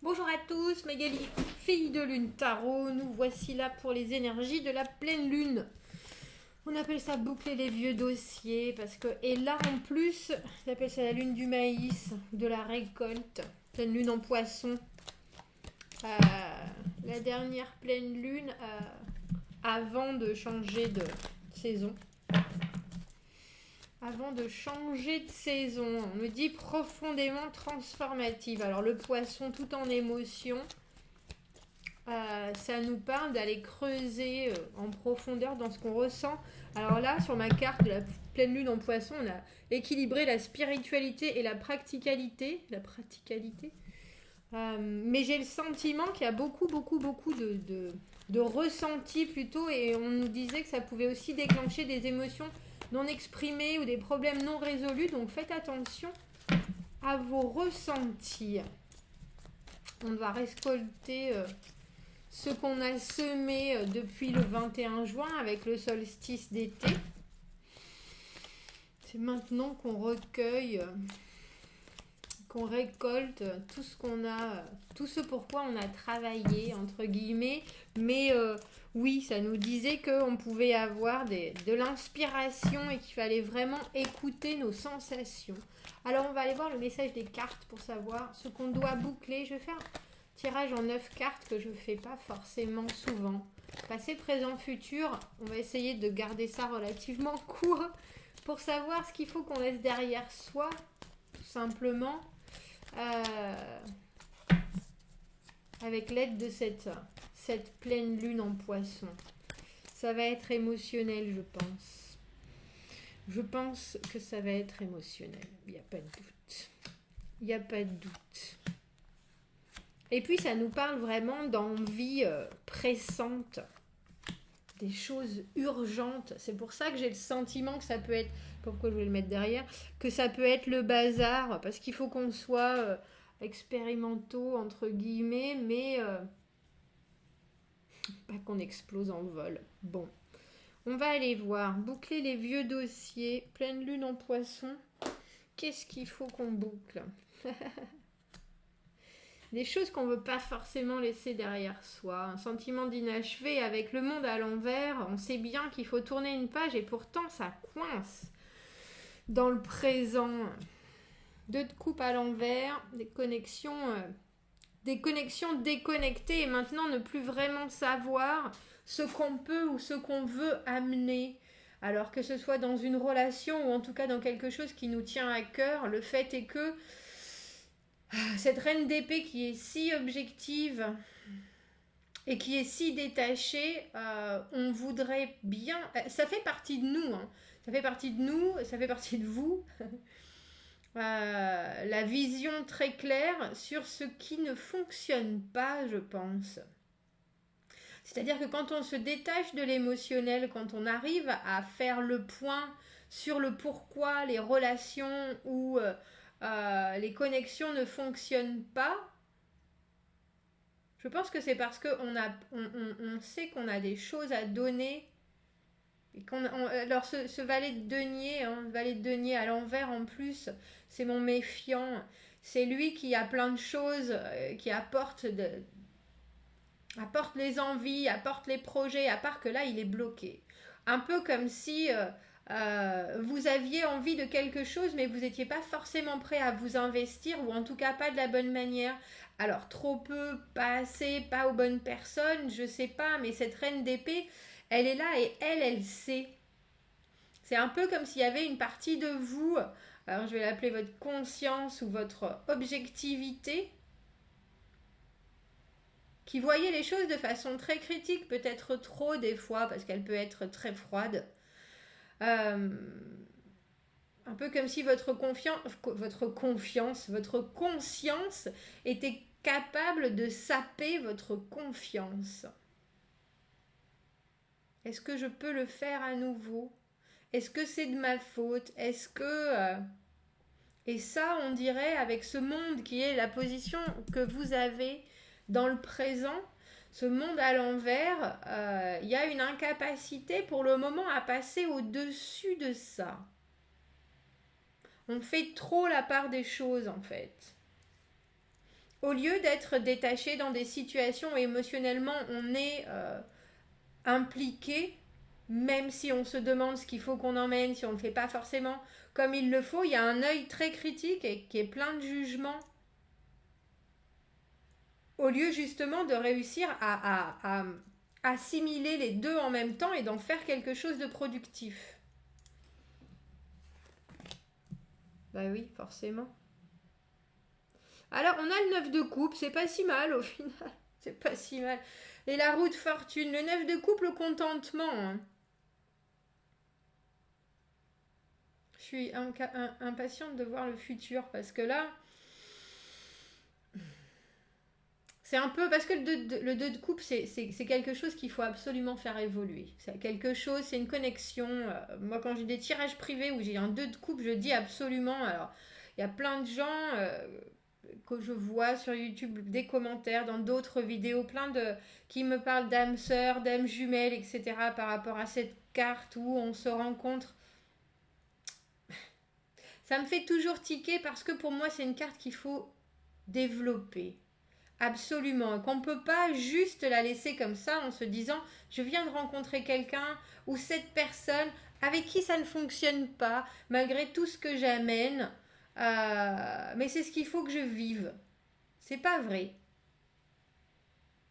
Bonjour à tous, Magali, fille de lune tarot, nous voici là pour les énergies de la pleine lune. On appelle ça boucler les vieux dossiers parce que, et là en plus, on appelle ça la lune du maïs, de la récolte, pleine lune en poisson. La dernière pleine lune avant de changer de saison. Avant de changer de saison, on me dit profondément transformative. Alors le poisson tout en émotion, ça nous parle d'aller creuser en profondeur dans ce qu'on ressent. Alors là, sur ma carte de la pleine lune en poisson, on a équilibré la spiritualité et la practicalité. Mais j'ai le sentiment qu'il y a beaucoup de ressentis plutôt, et on nous disait que ça pouvait aussi déclencher des émotions non exprimées ou des problèmes non résolus. Donc faites attention à vos ressentis. On va récolter ce qu'on a semé depuis le 21 juin avec le solstice d'été. C'est maintenant qu'on recueille, qu'on récolte tout ce qu'on a, tout ce pourquoi on a travaillé, entre guillemets. Mais oui, ça nous disait qu'on pouvait avoir de l'inspiration et qu'il fallait vraiment écouter nos sensations. Alors on va aller voir le message des cartes pour savoir ce qu'on doit boucler. Je vais faire tirage en 9 cartes que je ne fais pas forcément souvent. Passé, présent, futur, on va essayer de garder ça relativement court pour savoir ce qu'il faut qu'on laisse derrière soi, tout simplement, avec l'aide de cette pleine lune en poisson. Ça va être émotionnel, je pense. Je pense que ça va être émotionnel, il n'y a pas de doute. Il n'y a pas de doute. Et puis ça nous parle vraiment d'envie pressante, des choses urgentes. C'est pour ça que j'ai le sentiment que ça peut être, pourquoi je vais le mettre derrière, que ça peut être le bazar, parce qu'il faut qu'on soit expérimentaux, entre guillemets, mais pas qu'on explose en vol. Bon, on va aller voir, boucler les vieux dossiers, pleine lune en poisson. Qu'est-ce qu'il faut qu'on boucle? Des choses qu'on ne veut pas forcément laisser derrière soi, un sentiment d'inachevé avec le monde à l'envers, on sait bien qu'il faut tourner une page et pourtant ça coince dans le présent. Deux de coupe à l'envers, des connexions déconnectées et maintenant ne plus vraiment savoir ce qu'on peut ou ce qu'on veut amener. Alors que ce soit dans une relation ou en tout cas dans quelque chose qui nous tient à cœur, le fait est que cette reine d'épée qui est si objective et qui est si détachée, on voudrait bien... Ça fait partie de nous, hein. Ça fait partie de nous, ça fait partie de vous. La vision très claire sur ce qui ne fonctionne pas, je pense. C'est-à-dire que quand on se détache de l'émotionnel, quand on arrive à faire le point sur le pourquoi les relations ou les connexions ne fonctionnent pas, je pense que c'est parce qu'on on sait qu'on a des choses à donner. Et alors ce valet de denier, valet de denier à l'envers en plus, c'est mon méfiant. C'est lui qui a plein de choses, qui apporte les envies, apporte les projets, à part que là il est bloqué. Un peu comme si vous aviez envie de quelque chose mais vous n'étiez pas forcément prêt à vous investir ou en tout cas pas de la bonne manière. Alors trop peu, pas assez, pas aux bonnes personnes, je sais pas, mais cette reine d'épée, elle est là et elle sait. C'est un peu comme s'il y avait une partie de vous, alors je vais l'appeler votre conscience ou votre objectivité, qui voyait les choses de façon très critique, peut-être trop des fois, parce qu'elle peut être très froide. Un peu comme si votre conscience était capable de saper votre confiance. Est-ce que je peux le faire à nouveau? Est-ce que c'est de ma faute? Est-ce que... Et ça, on dirait, avec ce monde qui est la position que vous avez dans le présent, ce monde à l'envers, il y a une incapacité pour le moment à passer au-dessus de ça. On fait trop la part des choses, en fait. au lieu d'être détaché dans des situations où émotionnellement on est impliqué, même si on se demande ce qu'il faut qu'on emmène, si on ne le fait pas forcément comme il le faut, il y a un œil très critique et qui est plein de jugement, au lieu justement de réussir à assimiler les deux en même temps et d'en faire quelque chose de productif. Bah oui, forcément. Alors, on a le 9 de coupe, c'est pas si mal au final. C'est pas si mal. Et la roue de fortune, le 9 de coupe, le contentement. Hein. Je suis impatiente de voir le futur parce que là, c'est un peu parce que le 2 de coupe, c'est quelque chose qu'il faut absolument faire évoluer. C'est quelque chose, c'est une connexion. Moi, quand j'ai des tirages privés où j'ai un 2 de coupe, je dis absolument. Alors, il y a plein de gens que je vois sur YouTube, des commentaires, dans d'autres vidéos, plein de qui me parlent d'âme sœur, d'âme jumelle, etc. par rapport à cette carte où on se rencontre. Ça me fait toujours tiquer parce que pour moi, c'est une carte qu'il faut développer. Absolument, qu'on ne peut pas juste la laisser comme ça en se disant je viens de rencontrer quelqu'un ou cette personne avec qui ça ne fonctionne pas malgré tout ce que j'amène, mais c'est ce qu'il faut que je vive. C'est pas vrai.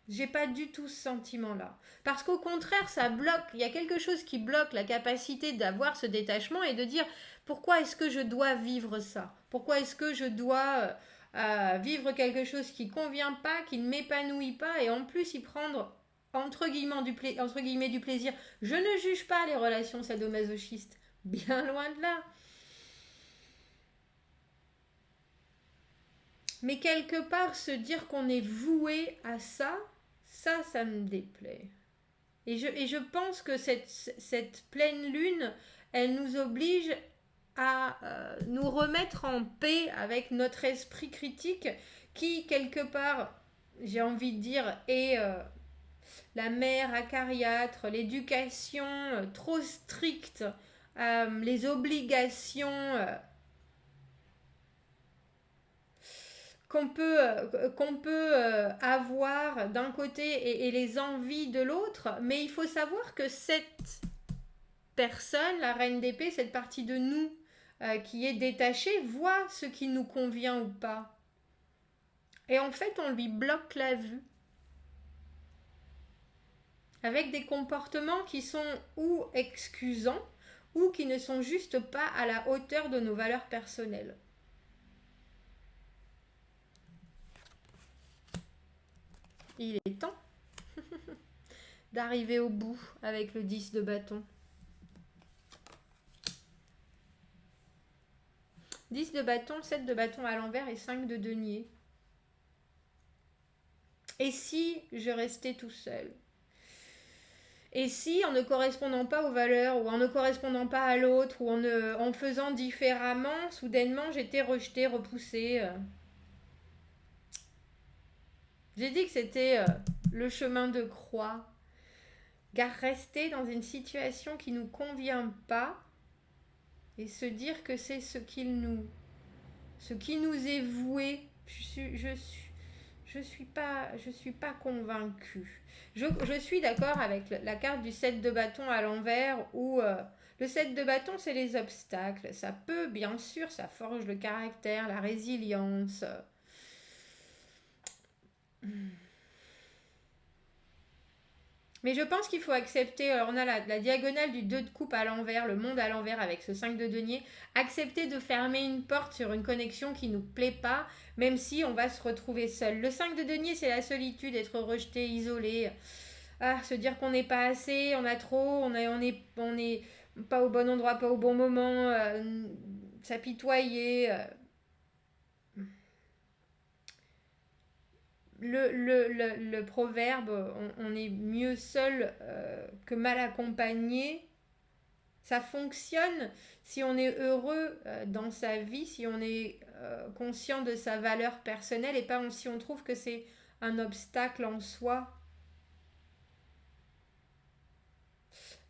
J'ai pas du tout ce sentiment-là. Parce qu'au contraire, ça bloque. Il y a quelque chose qui bloque la capacité d'avoir ce détachement et de dire pourquoi est-ce que je dois vivre ça? Pourquoi est-ce que je dois vivre quelque chose qui ne convient pas, qui ne m'épanouit pas et en plus y prendre entre guillemets du plaisir? Je ne juge pas les relations sadomasochistes. Bien loin de là. Mais quelque part, se dire qu'on est voué à ça, ça me déplaît. Et je pense que cette pleine lune, elle nous oblige à nous remettre en paix avec notre esprit critique qui, quelque part, j'ai envie de dire, est la mère acariâtre, l'éducation trop stricte, les obligations qu'on peut avoir d'un côté et les envies de l'autre, mais il faut savoir que cette personne, la reine d'épée, cette partie de nous qui est détachée, voit ce qui nous convient ou pas. Et en fait, on lui bloque la vue avec des comportements qui sont ou excusants ou qui ne sont juste pas à la hauteur de nos valeurs personnelles. Il est temps d'arriver au bout avec le 10 de bâton. 10 de bâton, 7 de bâton à l'envers et 5 de denier. Et si je restais tout seul? Et si, en ne correspondant pas aux valeurs, ou en ne correspondant pas à l'autre, ou en faisant différemment, soudainement, j'étais rejetée, repoussée? J'ai dit que c'était le chemin de croix. Car rester dans une situation qui ne nous convient pas, et se dire que c'est ce qui nous est voué, je suis pas convaincue. Je suis d'accord avec la carte du 7 de bâton à l'envers où le 7 de bâton, c'est les obstacles. Ça peut, bien sûr, ça forge le caractère, la résilience. Mais je pense qu'il faut accepter, on a la diagonale du 2 de coupe à l'envers, le monde à l'envers avec ce 5 de denier, accepter de fermer une porte sur une connexion qui ne nous plaît pas, même si on va se retrouver seul. Le 5 de denier, c'est la solitude, être rejeté, isolé, se dire qu'on n'est pas assez, on a trop, on est pas au bon endroit, pas au bon moment, s'apitoyer. Le proverbe on est mieux seul que mal accompagné, ça fonctionne si on est heureux dans sa vie, si on est conscient de sa valeur personnelle et pas si on trouve que c'est un obstacle en soi.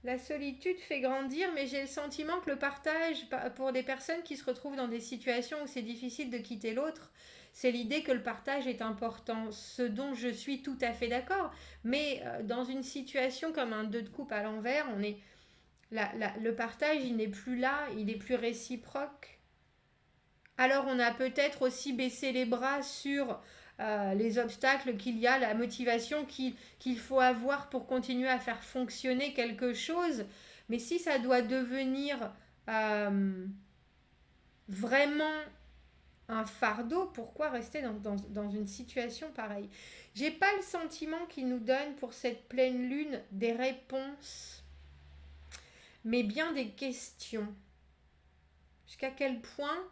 La solitude fait grandir, mais j'ai le sentiment que le partage, pour des personnes qui se retrouvent dans des situations où c'est difficile de quitter l'autre, c'est l'idée que le partage est important, ce dont je suis tout à fait d'accord. Mais dans une situation comme un 2 de coupe à l'envers, le partage, il n'est plus là, il est plus réciproque. Alors on a peut-être aussi baissé les bras sur les obstacles qu'il y a, la motivation qu'il faut avoir pour continuer à faire fonctionner quelque chose. Mais si ça doit devenir vraiment un fardeau, pourquoi rester dans une situation pareille? J'ai pas le sentiment qu'il nous donne pour cette pleine lune des réponses, mais bien des questions. Jusqu'à quel point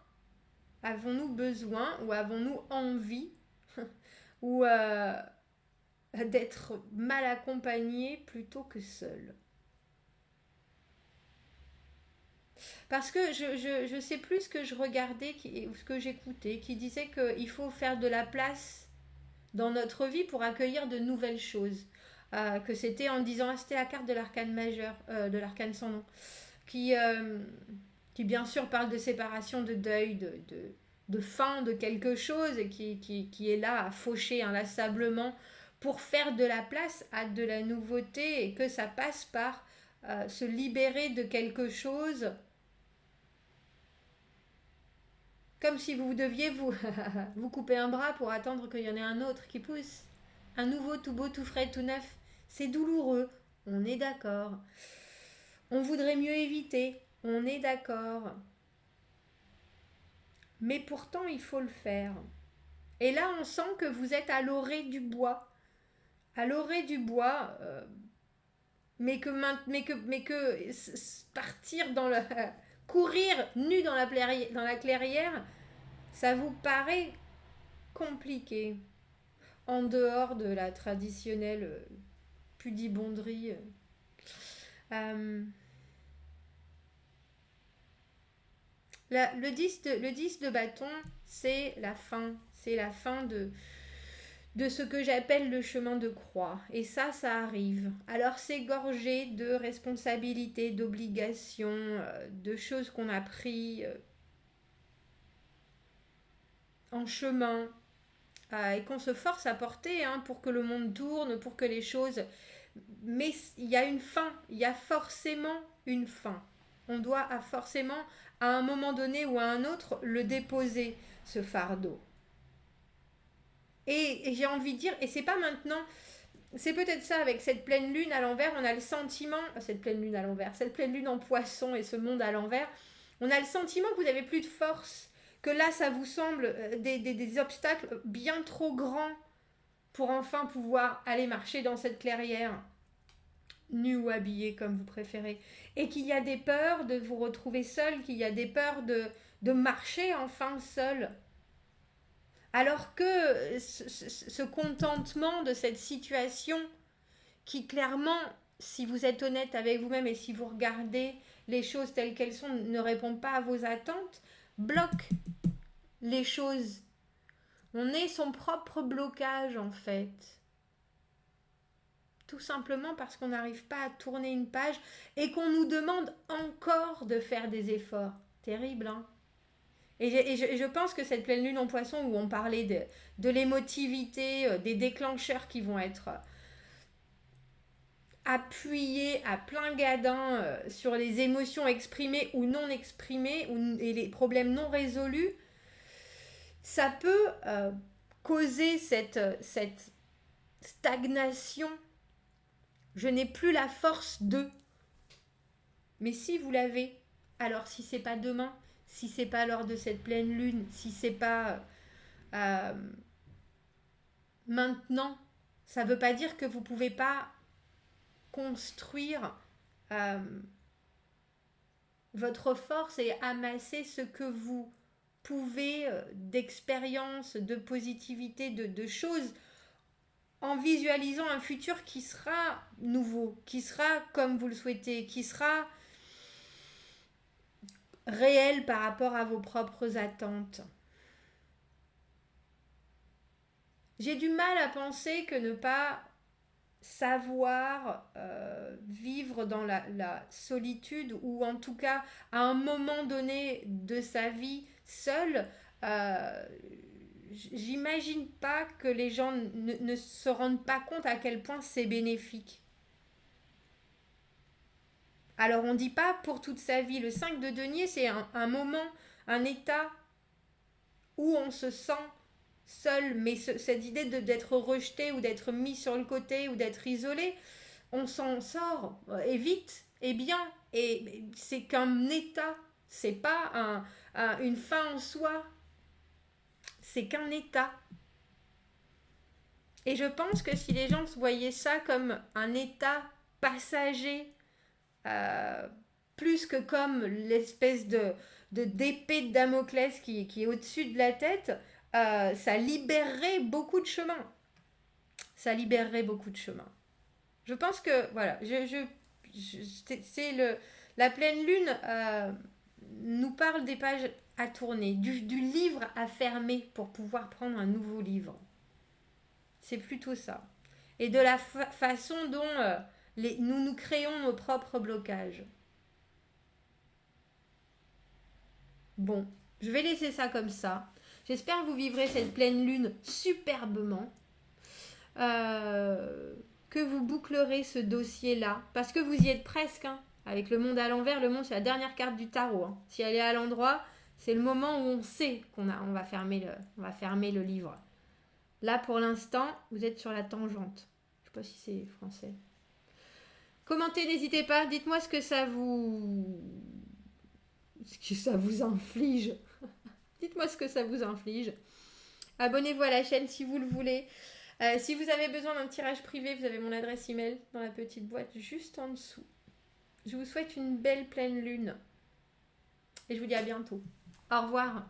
avons-nous besoin ou avons-nous envie ou d'être mal accompagnés plutôt que seuls? Parce que je sais plus ce que je regardais ou ce que j'écoutais, qui disait qu'il faut faire de la place dans notre vie pour accueillir de nouvelles choses. Que c'était en disant, c'était la carte de l'arcane majeur, de l'arcane sans nom, qui, euh, qui bien sûr parle de séparation, de deuil, de fin de quelque chose, et qui est là à faucher inlassablement pour faire de la place à de la nouveauté, et que ça passe par se libérer de quelque chose, comme si vous deviez vous couper un bras pour attendre qu'il y en ait un autre qui pousse. Un nouveau, tout beau, tout frais, tout neuf. C'est douloureux, on est d'accord. On voudrait mieux éviter, on est d'accord. Mais pourtant, il faut le faire. Et là, on sent que vous êtes à l'orée du bois. À l'orée du bois, partir dans le... courir nu dans la clairière, ça vous paraît compliqué. En dehors de la traditionnelle pudibonderie. Euh, le 10 de bâton, c'est la fin. C'est la fin de ce que j'appelle le chemin de croix. Et ça arrive. Alors c'est gorgé de responsabilités, d'obligations, de choses qu'on a pris en chemin et qu'on se force à porter pour que le monde tourne, pour que les choses... Mais il y a une fin, il y a forcément une fin. On doit forcément, à un moment donné ou à un autre, le déposer, ce fardeau. Et j'ai envie de dire, et c'est pas maintenant, c'est peut-être ça avec cette pleine lune à l'envers, on a le sentiment, cette pleine lune à l'envers, cette pleine lune en poisson et ce monde à l'envers, on a le sentiment que vous n'avez plus de force, que là ça vous semble des obstacles bien trop grands pour enfin pouvoir aller marcher dans cette clairière, nu ou habillé comme vous préférez, et qu'il y a des peurs de vous retrouver seul, qu'il y a des peurs de marcher enfin seul. Alors que ce contentement de cette situation qui clairement, si vous êtes honnête avec vous-même et si vous regardez les choses telles qu'elles sont, ne répond pas à vos attentes, bloque les choses. On est son propre blocage en fait. Tout simplement parce qu'on n'arrive pas à tourner une page et qu'on nous demande encore de faire des efforts. Terrible, hein? Et je pense que cette pleine lune en poisson où on parlait de l'émotivité, des déclencheurs qui vont être appuyés à plein gadin sur les émotions exprimées ou non exprimées et les problèmes non résolus, ça peut causer cette stagnation. Je n'ai plus la force de. Mais si vous l'avez, alors si c'est pas demain, si c'est pas lors de cette pleine lune, si c'est pas maintenant, ça veut pas dire que vous pouvez pas construire votre force et amasser ce que vous pouvez d'expérience, de positivité, de choses, en visualisant un futur qui sera nouveau, qui sera comme vous le souhaitez, qui sera réel par rapport à vos propres attentes. J'ai du mal à penser que ne pas savoir vivre dans la solitude, ou en tout cas à un moment donné de sa vie seul, j'imagine pas que les gens ne se rendent pas compte à quel point c'est bénéfique. Alors on dit pas pour toute sa vie. Le 5 de denier, c'est un moment, un état où on se sent seul, mais cette idée d'être rejeté ou d'être mis sur le côté ou d'être isolé, on s'en sort et vite et bien. Et c'est qu'un état, c'est pas une fin en soi, c'est qu'un état. Et je pense que si les gens voyaient ça comme un état passager, euh, plus que comme l'espèce d'épée de Damoclès qui est au-dessus de la tête, ça libérerait beaucoup de chemin. Ça libérerait beaucoup de chemin. Je pense que, voilà, c'est la pleine lune nous parle des pages à tourner, du livre à fermer pour pouvoir prendre un nouveau livre. C'est plutôt ça. Et de la façon dont nous créons nos propres blocages. Bon, je vais laisser ça comme ça. J'espère que vous vivrez cette pleine lune superbement. Que vous bouclerez ce dossier-là. Parce que vous y êtes presque. Hein. Avec le monde à l'envers, le monde c'est la dernière carte du tarot. Hein. Si elle est à l'endroit, c'est le moment où on sait on va fermer le livre. Là, pour l'instant, vous êtes sur la tangente. Je sais pas si c'est français. Commentez, n'hésitez pas. Dites-moi ce que ça vous inflige. Dites-moi ce que ça vous inflige. Abonnez-vous à la chaîne si vous le voulez. Si vous avez besoin d'un tirage privé, vous avez mon adresse email dans la petite boîte juste en dessous. Je vous souhaite une belle pleine lune. Et je vous dis à bientôt. Au revoir.